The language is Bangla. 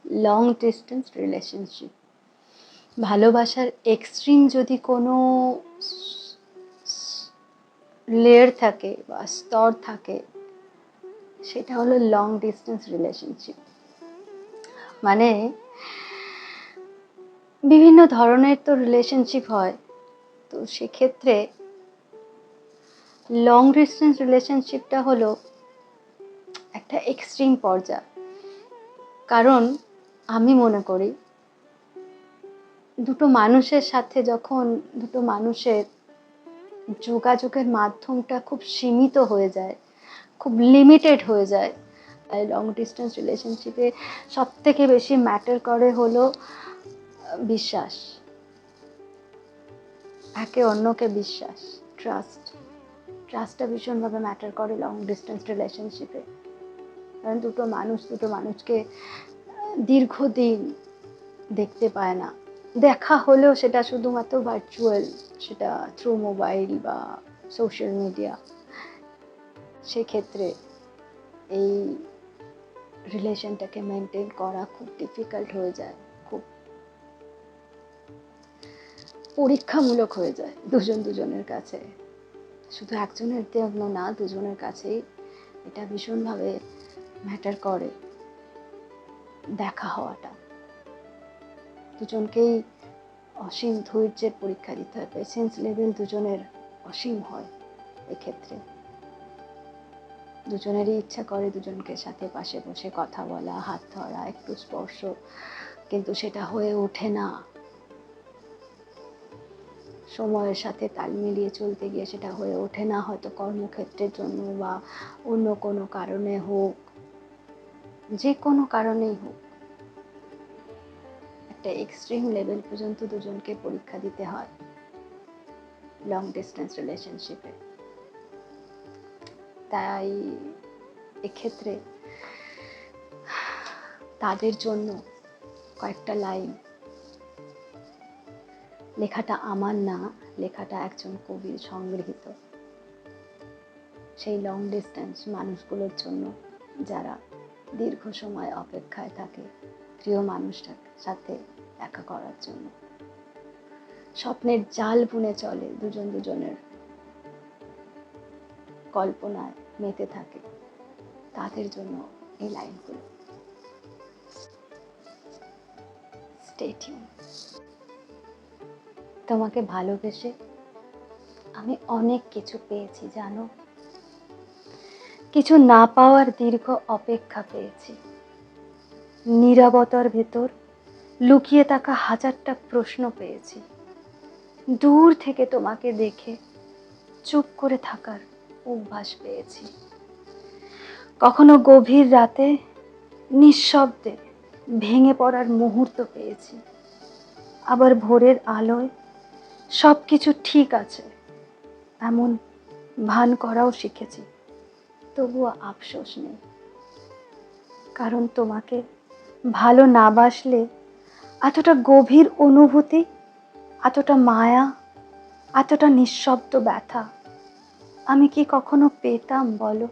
লং ডিস্টেন্স রিলেশনশিপ, ভালোবাসার এক্সট্রিম যদি কোনো লেয়ার থাকে বা স্তর থাকে, সেটা হলো লং ডিস্টেন্স রিলেশনশিপ। মানে বিভিন্ন ধরনের তো রিলেশনশিপ হয়, তো সেক্ষেত্রে লং ডিস্টেন্স রিলেশনশিপটা হলো একটা এক্সট্রিম পর্যায়। কারণ আমি মনে করি দুটো মানুষের সাথে যখন দুটো মানুষের যোগাযোগের মাধ্যমটা খুব সীমিত হয়ে যায়, খুব লিমিটেড হয়ে যায়, তাই লং ডিস্টেন্স রিলেশনশিপে সব থেকে বেশি ম্যাটার করে হলো বিশ্বাস, একে অন্যকে বিশ্বাস, ট্রাস্টটা ভীষণভাবে ম্যাটার করে লং ডিস্টেন্স রিলেশনশিপে। কারণ দুটো মানুষকে দীর্ঘদিন দেখতে পায় না, দেখা হলেও সেটা শুধুমাত্র ভার্চুয়াল, সেটা থ্রু মোবাইল বা সোশ্যাল মিডিয়া। সেক্ষেত্রে এই রিলেশনটাকে মেনটেন করা খুব ডিফিকাল্ট হয়ে যায়, খুব পরীক্ষামূলক হয়ে যায় দুজনের কাছে। শুধু একজনের জন্য না, দুজনের কাছেই এটা ভীষণভাবে ম্যাটার করে দেখা হওয়াটা। দুজনকেই অসীম ধৈর্যের পরীক্ষা দিতে হয়, পেশেন্স লেভেল দুজনের অসীম হয়। এক্ষেত্রে দুজনেরই ইচ্ছা করে দুজনকে সাথে পাশে বসে কথা বলা, হাত ধরা, একটু স্পর্শ, কিন্তু সেটা হয়ে ওঠে না। সময়ের সাথে তাল মিলিয়ে চলতে গিয়ে সেটা হয়ে ওঠে না, হয়তো কর্মক্ষেত্রের জন্য বা অন্য কোনো কারণে হোক, যে কোনো কারণেই হোক, একটা এক্সট্রিম লেভেল পর্যন্ত দুজনকে পরীক্ষা দিতে হয় লং ডিস্টেন্স রিলেশনশিপে। তাই এক্ষেত্রে তাদের জন্য কয়েকটা লাইন, লেখাটা আমার না, লেখাটা একজন কবির সংগৃহীত, সেই লং ডিস্টেন্স মানুষগুলোর জন্য যারা দীর্ঘ সময় অপেক্ষায় থাকে প্রিয় মানুষটার সাথে দেখা করার জন্য, স্বপ্নের জাল বুনে চলে, দুজনের কল্পনায় মেতে থাকে, তাদের জন্য এই লাইনগুলো। Stay tune. তোমাকে ভালোবেসে আমি অনেক কিছু পেয়েছি জানো, কিছু না পাওয়ার দীর্ঘ অপেক্ষা পেয়েছি, নীরবতার ভেতর লুকিয়ে থাকা হাজারটা প্রশ্ন পেয়েছি, দূর থেকে তোমাকে দেখে চুপ করে থাকার অভ্যাস পেয়েছি, কখনো গভীর রাতে নিঃশব্দে ভেঙে পড়ার মুহূর্ত পেয়েছি, আবার ভোরের আলোয় সব কিছু ঠিক আছে এমন ভান করাও শিখেছি। তবুও আফসোস নেই, কারণ তোমাকে ভালো না বাসলে এতটা গভীর অনুভূতি, এতটা মায়া, এতটা নিঃশব্দ ব্যথা আমি কি কখনো পেতাম বলো?